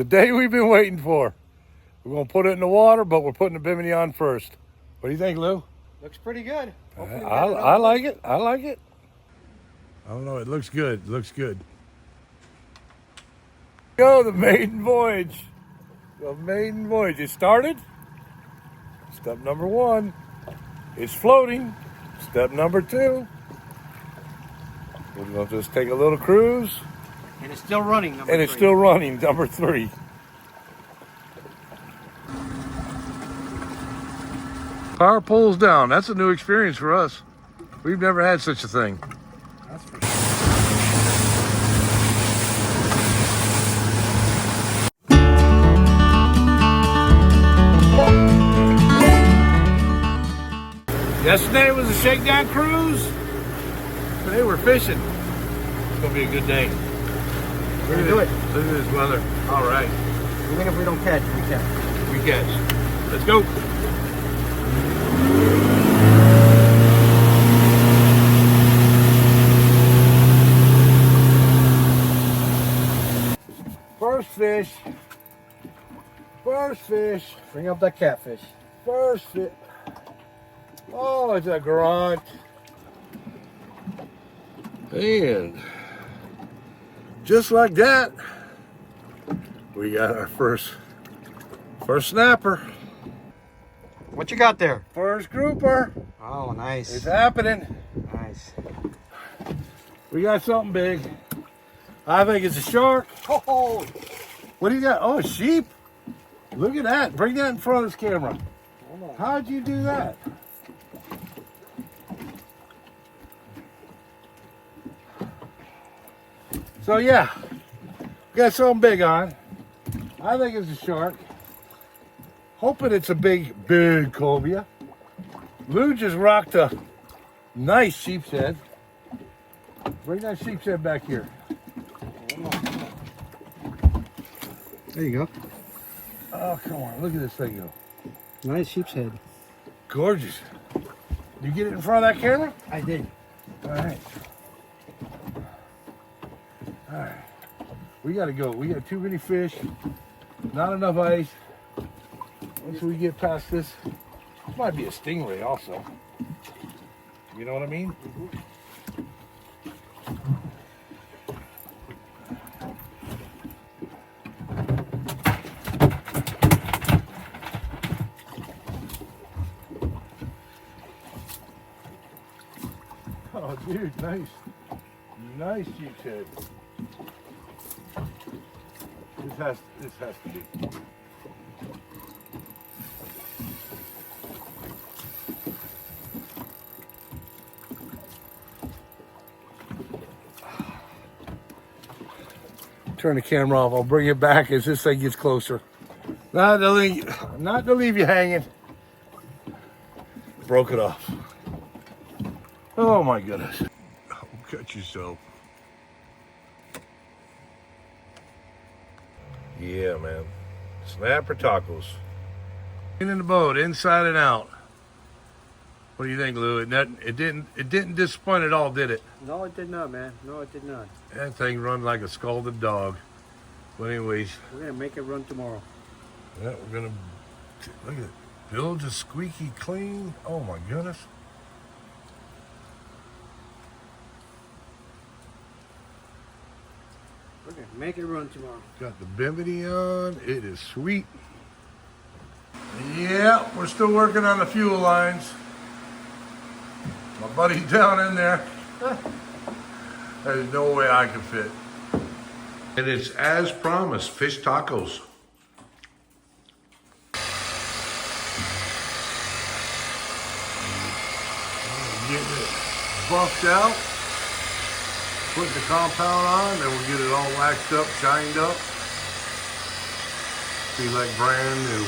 The day we've been waiting for. We're going to put it in the water, but we're putting the Bimini on first. What do you think, Lou? Looks pretty good. I like it. I like it. I don't know. It looks good. It looks good. Go, the Maiden Voyage. The Maiden Voyage. It started. Step number 1. It's floating. Step number 2. We're going to just take a little cruise. And it's still running, number 3. It's still running, number 3. Power pulls down. That's a new experience for us. We've never had such a thing. That's for sure. Yesterday was a shakedown cruise. Today we're fishing. It's gonna be a good day. We're gonna do it. Look at this weather. All right. Even if we don't catch, we catch. We catch. Let's go. First fish. First fish. Bring up that catfish. First fish. Oh, it's a grunt. And just like that, we got our first snapper. What you got there? First grouper. Oh, nice. It's happening. Nice. We got something big. I think it's a shark. Oh, What do you got? Oh, a sheep. Look at that. Bring that in front of this camera. How'd you do that? So yeah, we got something big on. I think it's a shark. Hoping it's a big cobia. Lou just rocked a nice sheep's head. Bring that sheep's head back here. there you go. Oh, come on. Look at this thing go. Nice sheep's head. Gorgeous. You get it in front of that camera? I did. All right. All right. We got to go. We got too many fish. Not enough ice. Once we get past this, this might be a stingray also. You know what I mean? Oh, dude, nice. Nice sheep's head. This has to be. Turn the camera off. I'll bring it back as this thing gets closer. Not to leave you hanging. Broke it off. Oh my goodness. Oh, cut yourself. Yeah, man. Snapper tacos. In the boat, inside and out. What do you think, Lou? It didn't disappoint at all, did it? No, it did not, man. No, it did not. That thing run like a scalded dog. But anyways, We're gonna make it run tomorrow. yeah, we're gonna look at it. Bilge is squeaky clean. Oh my goodness. We're gonna make it run tomorrow. Got the Bimini on. It is sweet. Yeah, we're still working on the fuel lines. My buddy's down in there. There's no way I can fit. And it's as promised, fish tacos. Getting it buffed out. Put the compound on, then we'll get it all waxed up, shined up. Be like brand new.